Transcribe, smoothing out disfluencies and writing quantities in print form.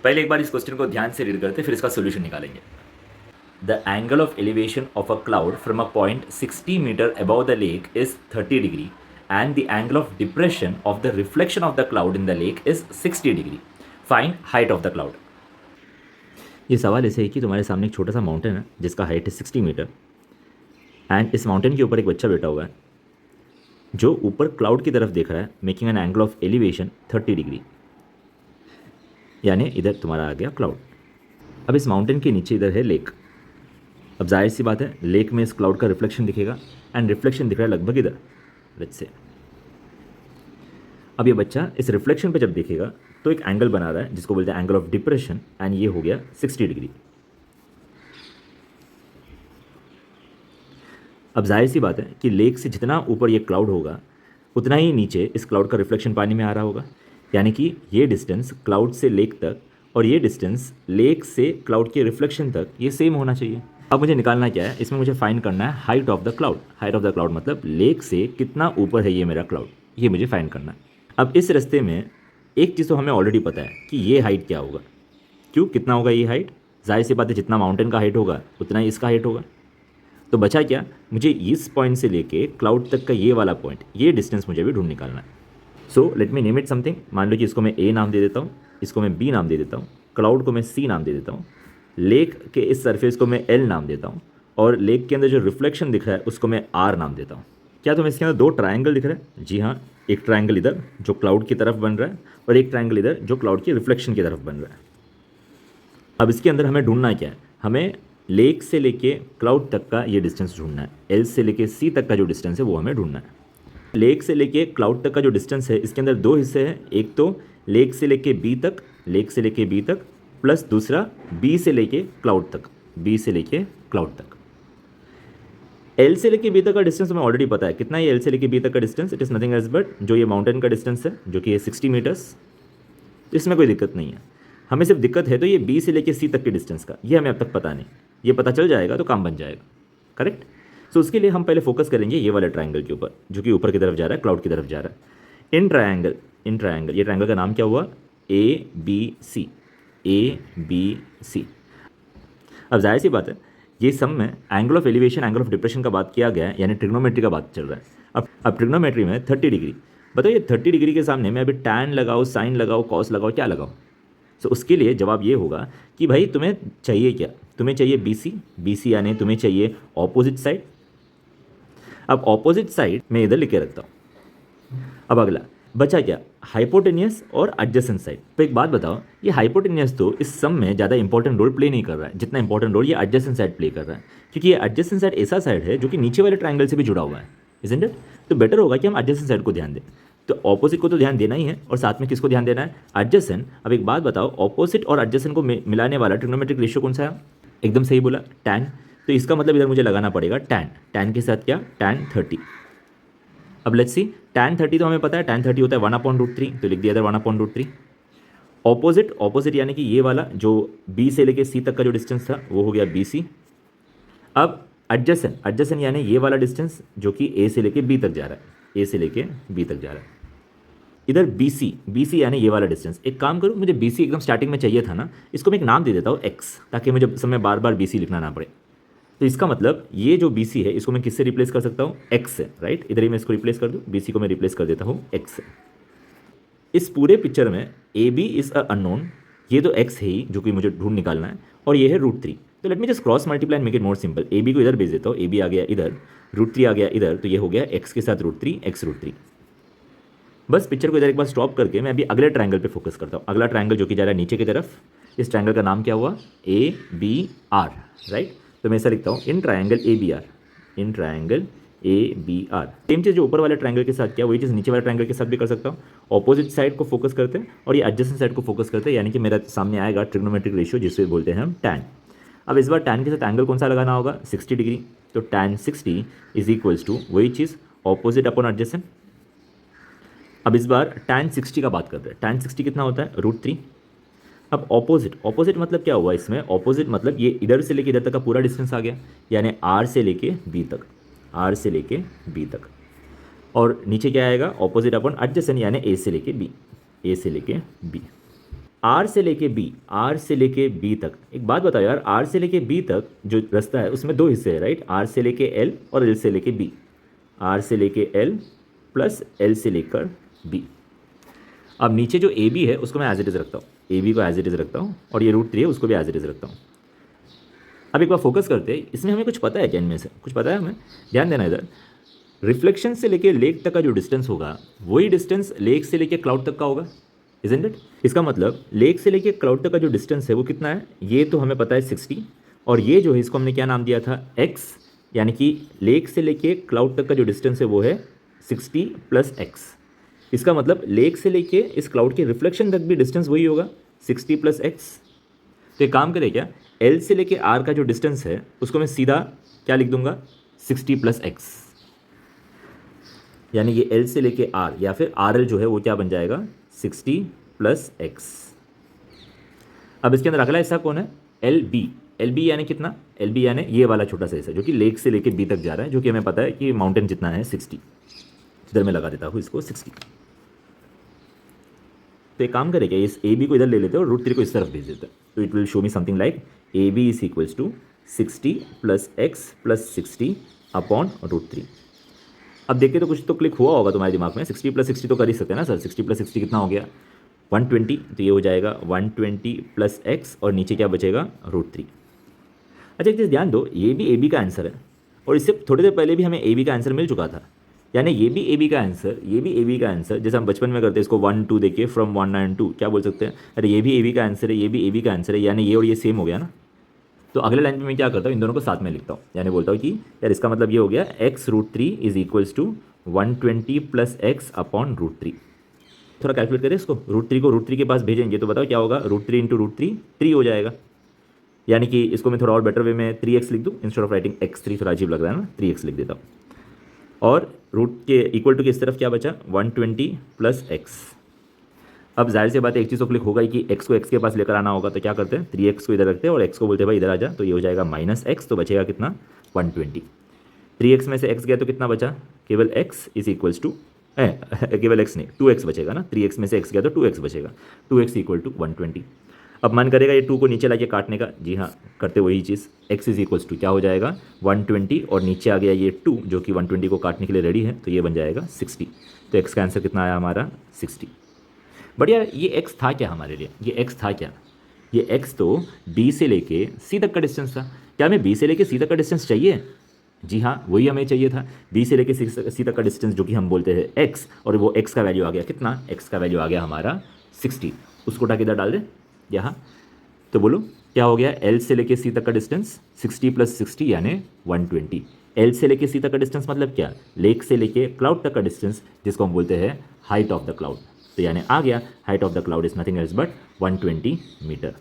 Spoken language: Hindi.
पहले एक बार इस क्वेश्चन को ध्यान से रीड करते फिर इसका सोल्यूशन निकालेंगे। The angle of elevation of a cloud from a point 60 metre above the lake is 30 degree and the angle of depression of the reflection of the cloud in the lake is 60 degree. Find height of the cloud. ये सवाल ऐसे है कि तुम्हारे सामने एक छोटा सा माउंटेन है जिसका हाइट है 60 मीटर एंड इस माउंटेन के ऊपर एक बच्चा बैठा हुआ है जो ऊपर क्लाउड की तरफ देख रहा है, making an angle of elevation 30 degree, यानी इधर तुम्हारा आ गया क्लाउड। अब इस माउंटेन के नीचे इधर है लेक। अब जाहिर सी बात है लेक में इस क्लाउड का रिफ्लेक्शन दिखेगा एंड रिफ्लेक्शन दिख रहा है लगभग इधर, लेट्स से। अब ये बच्चा इस रिफ्लेक्शन पे जब देखेगा तो एक एंगल बना रहा है जिसको बोलते हैं एंगल ऑफ डिप्रेशन एंड ये हो गया 60 डिग्री। अब जाहिर सी बात है कि लेक से जितना ऊपर ये क्लाउड होगा उतना ही नीचे इस क्लाउड का रिफ्लेक्शन पानी में आ रहा होगा, यानी कि ये डिस्टेंस क्लाउड से लेक तक और ये डिस्टेंस लेक से क्लाउड के रिफ्लेक्शन तक ये सेम होना चाहिए। अब मुझे निकालना क्या है, इसमें मुझे फाइंड करना है height of the cloud. Height of the cloud मतलब लेक से कितना ऊपर है ये मेरा क्लाउड, ये मुझे फाइंड करना है। अब इस रास्ते में एक चीज़ तो हमें ऑलरेडी पता है कि ये हाइट क्या होगा। क्यों, कितना होगा ये हाइट? जाहिर सी बात है जितना माउंटेन का हाइट होगा उतना ही इसका हाइट होगा। तो बचा क्या, मुझे इस पॉइंट से लेके क्लाउड तक का ये वाला पॉइंट, ये डिस्टेंस मुझे भी ढूंढ निकालना है। So let me name it something. मान लो कि इसको मैं ए नाम दे देता हूँ, इसको मैं बी नाम दे देता हूँ, क्लाउड को मैं सी नाम दे देता हूँ, लेक के इस सरफेस को मैं एल नाम देता हूँ और लेक के अंदर जो रिफ्लेक्शन दिख रहा है उसको मैं आर नाम देता हूँ। क्या तुम्हें इसके अंदर दो ट्रायंगल दिख रहे हैं? जी हाँ, एक ट्रायंगल इधर जो क्लाउड की तरफ बन रहा है और एक ट्रायंगल इधर जो क्लाउड की रिफ्लेक्शन की तरफ बन रहा है। अब इसके अंदर हमें ढूंढना क्या है, हमें लेक से लेके क्लाउड तक का ये डिस्टेंस ढूंढना है। एल से लेके सी तक का जो डिस्टेंस है वो हमें ढूंढना है। लेक से लेके क्लाउड तक का जो डिस्टेंस है इसके अंदर दो हिस्से हैं, एक तो लेक से लेके बी तक, लेक से लेके बी तक, प्लस दूसरा बी से लेके क्लाउड तक, बी से लेके क्लाउड तक। एल से लेके बी तक का डिस्टेंस हमें ऑलरेडी पता है, कितना है एल से लेके बी तक का distance? It is nothing as but जो ये माउंटेन का डिस्टेंस है जो कि है 60 मीटर्स। तो इसमें कोई दिक्कत नहीं है, हमें सिर्फ दिक्कत है तो ये बी से लेके सी तक के डिस्टेंस का, ये हमें अब तक पता नहीं। ये पता चल जाएगा तो काम बन जाएगा, करेक्ट। सो उसके लिए हम पहले फोकस करेंगे ये वाले ट्रायंगल के ऊपर जो कि ऊपर की तरफ जा रहा है, क्लाउड की तरफ जा रहा है। इन ट्रायंगल ये ट्रायंगल का नाम क्या हुआ? A B C, A B C. अब जाहिर सी बात है ये सब में angle of elevation, angle of depression का बात किया गया है, यानी ट्रिग्नोमेट्री का बात चल रहा है। अब ट्रिग्नोमेट्री में 30 डिग्री, बताइए 30 डिग्री के सामने मैं अभी टैन लगाऊँ, साइन लगाऊँ, कॉस लगाऊँ, क्या लगाऊँ? सो उसके लिए जवाब ये होगा कि भाई तुम्हें चाहिए क्या, तुम्हें चाहिए बी सी यानी तुम्हें चाहिए ऑपोजिट साइड। अब ऑपोजिट साइड मैं इधर लिखे रखता हूँ। अब अगला बचा क्या, हाइपोटेनियस और एडजेसेंट साइड। तो एक बात बताओ, ये हाइपोटेनियस तो इस सम में ज़्यादा इंपॉर्टेंट रोल प्ले नहीं कर रहा है जितना इंपॉर्टेंट रोल ये एडजेसेंट साइड प्ले कर रहा है, क्योंकि ये एडजेसेंट साइड ऐसा साइड है जो कि नीचे वाले ट्रायंगल से भी जुड़ा हुआ है, इजंट इट? तो बेटर होगा कि हम एडजेसेंट साइड को ध्यान दें। तो ऑपोजिट को तो ध्यान देना ही है और साथ में किसको ध्यान देना है? एडजेसेंट। अब एक बात बताओ, ऑपोजिट और एडजेसेंट को मिलाने वाला ट्रिग्नोमेट्रिक रेशियो कौन सा है? एकदम सही बोला, टैन। तो इसका मतलब इधर मुझे लगाना पड़ेगा टैन। टैन के साथ क्या? टैन 30। अब लेट्स सी, टैन 30 तो हमें पता है, टैन 30 होता है 1/√3, तो लिख दिया इधर 1/√3। ऑपोजिट यानी कि ये वाला जो बी से लेके सी तक का जो डिस्टेंस था वो हो गया बी सी। अब एडजेसेंट यानी ये वाला डिस्टेंस जो कि ए से लेके बी तक जा रहा है, ए से लेके बी तक जा रहा है। इधर बी सी यानी ये वाला डिस्टेंस। एक काम करूँ, मुझे बी सी एकदम स्टार्टिंग में चाहिए था ना, इसको मैं एक नाम दे देता हूँ एक्स, ताकि मुझे समय बार बार बी सी लिखना ना पड़े। तो इसका मतलब ये जो बी सी है इसको मैं किससे रिप्लेस कर सकता हूँ? एक्स से, राइट। इधर ही मैं इसको रिप्लेस कर दूँ, बी सी को मैं रिप्लेस कर देता हूँ एक्स से। इस पूरे पिक्चर में A B is a unknown, ये तो एक्स है ही जो कि मुझे ढूंढ निकालना है, और ये है √3। तो let me just cross multiply and make it more simple. A B को इधर भेज देता हूँ, ए बी आ गया इधर, √3 आ गया इधर, तो ये हो गया एक्स के साथ √3, एक्स √3। बस पिक्चर को इधर एक बार स्टॉप करके मैं अभी अगले ट्रायंगल पे फोकस करता हूँ। अगला ट्रायंगल जो कि जा रहा है नीचे की तरफ, इस ट्रायंगल का नाम क्या हुआ? A B R, right. तो मैं ऐसा लिखता हूँ, in triangle A B R, in triangle A B R. Same चीज़ जो ऊपर वाले ट्रायंगल के साथ किया वही चीज़ नीचे वाले ट्रायंगल के साथ भी कर सकता हूँ। ऑपोजिट साइड को फोकस करते हैं और ये एडजेसेंट साइड को फोकस करते हैं, यानी कि मेरा सामने आएगा ट्रिग्नोमेट्रिक रेशियो जिसे बोलते हैं हम टैन। अब इस बार टैन के साथ एंगल कौन सा लगाना होगा? 60 डिग्री। तो टैन 60 इज इक्वल्स टू वही चीज़ ऑपोजिट अपॉन एडजेसेंट। अब इस बार टैन 60 का बात करते हैं। टैन 60 कितना होता है? √3। अब ऑपोजिट मतलब क्या हुआ इसमें? ऑपोजिट मतलब ये इधर से लेके इधर तक का पूरा डिस्टेंस आ गया, यानी आर से लेके बी तक, आर से लेके बी तक। और नीचे क्या आएगा? ऑपोजिट अपॉन एडजेसेंट, यानी ए से लेके बी, ए से लेके बी। आर से लेके बी तक, एक बात बताओ यार, आर से लेके बी तक जो रास्ता है उसमें दो हिस्से हैं राइट, आर से लेके एल और एल से लेके बी, आर से लेके एल प्लस एल से लेकर बी। अब नीचे जो ए बी है उसको मैं एज इट इज़ रखता हूँ, ए बी को एज इट इज़ रखता हूँ, और ये √3 है उसको भी एज इट इज़ रखता हूँ। अब एक बार फोकस करते हैं, इसमें हमें कुछ पता है क्या, इनमें से कुछ पता है हमें, ध्यान देना इधर। रिफ्लेक्शन से लेके लेक तक का जो डिस्टेंस होगा वही डिस्टेंस लेक से लेके क्लाउड तक का होगा, इजंट इट। इसका मतलब लेक से लेके क्लाउड तक का जो डिस्टेंस है वो कितना है, ये तो हमें पता है 60, और ये जो है इसको हमने क्या नाम दिया था x, यानी कि लेक से लेके क्लाउड तक का जो डिस्टेंस है वो है 60 + x। इसका मतलब लेक से लेके इस क्लाउड के रिफ्लेक्शन तक भी डिस्टेंस वही होगा 60 + x। तो एक काम करें क्या, L से लेके R का जो डिस्टेंस है उसको मैं सीधा क्या लिख दूंगा 60 + x, यानी ये L से लेके R या फिर RL जो है वो क्या बन जाएगा 60 + x। अब इसके अंदर अगला हिस्सा कौन है, LB। LB यानी कितना, LB यानी ये वाला छोटा सा हिस्सा जो कि लेक से लेके B तक जा रहा है, जो कि हमें पता है कि माउंटेन जितना है 60। इधर मैं लगा देता हूँ इसको 60। तो एक काम करेगा, इस AB को इधर ले लेते हैं और √3 को इस तरफ भेज देते हैं, तो it will show me something like AB = 60 + x + 60 upon √3। अब देखिए तो कुछ तो क्लिक हुआ होगा तुम्हारे दिमाग में, 60 + 60 तो कर ही सकते हैं ना सर, 60 + 60 कितना हो गया 120, तो ये हो जाएगा 120 + x और नीचे क्या बचेगा √3। अच्छा एक चीज़ ध्यान दो, ये भी AB का आंसर है और इससे थोड़ी देर पहले भी हमें AB का आंसर मिल चुका था, यानी ये भी AB का आंसर, ये भी AB का आंसर। जैसे हम बचपन में करते हैं इसको 1 2 देखिए, फ्रॉम 1 and 2 क्या बोल सकते हैं, अरे ये भी AB का आंसर है, ये भी AB का आंसर है, यानी ये और ये सेम हो गया ना। तो अगले लाइन में मैं क्या करता हूँ, इन दोनों को साथ में लिखता हूँ, यानी बोलता हूँ कि यार इसका मतलब ये हो गया x √3 = 120 + x अपॉन √3। थोड़ा कैलकुलेट करें इसको, √3 को √3 के पास भेजेंगे तो बताओ क्या होगा, √3 × √3 3 हो जाएगा, यानी कि इसको मैं थोड़ा और बेटर वे में 3x लिख दूँ, इंस्टेड ऑफ राइटिंग x3, थोड़ा अजीब लग रहा है ना, 3x लिख देता हूँ। और रूट के इक्वल टू की इस तरफ क्या बचा 120 + x। अब जाहिर सी बात है एक चीज़ तो क्लिक होगा ही कि x को x के पास लेकर आना होगा, तो क्या करते हैं 3x को इधर रखते हैं और x को बोलते हैं भाई इधर आ जा, तो ये हो जाएगा -x, तो बचेगा कितना 120। 3x में से x गया तो कितना बचा, केवल x = केवल x नहीं 2x बचेगा ना, 3x में से x गया तो 2x बचेगा, 2x = 120। अब मन करेगा ये 2 को नीचे लाके काटने का, जी हाँ करते वही चीज़, x = क्या हो जाएगा 120 और नीचे आ गया ये 2 जो कि 120 को काटने के लिए रेडी है, तो ये बन जाएगा 60। तो x का आंसर कितना आया हमारा 60। बढ़िया, ये x था क्या हमारे लिए, ये x था क्या, ये x तो B से लेके C तक का डिस्टेंस था। क्या हमें B से लेके C तक का डिस्टेंस चाहिए, जी हाँ वही हमें चाहिए था, B से लेके C तक का डिस्टेंस जो कि हम बोलते हैं x, और वो x का वैल्यू आ गया कितना, x का वैल्यू आ गया हमारा 60। उसको उठा के इधर डाल दे यहाँ, तो बोलो क्या हो गया, L से लेके C तक का डिस्टेंस 60 + 60 यानी 120। L से लेके C तक का डिस्टेंस मतलब क्या, लेक से लेके क्लाउड तक का डिस्टेंस, जिसको हम बोलते हैं हाइट ऑफ द क्लाउड। तो यानी आ गया height of the cloud is nothing else but 120 metre.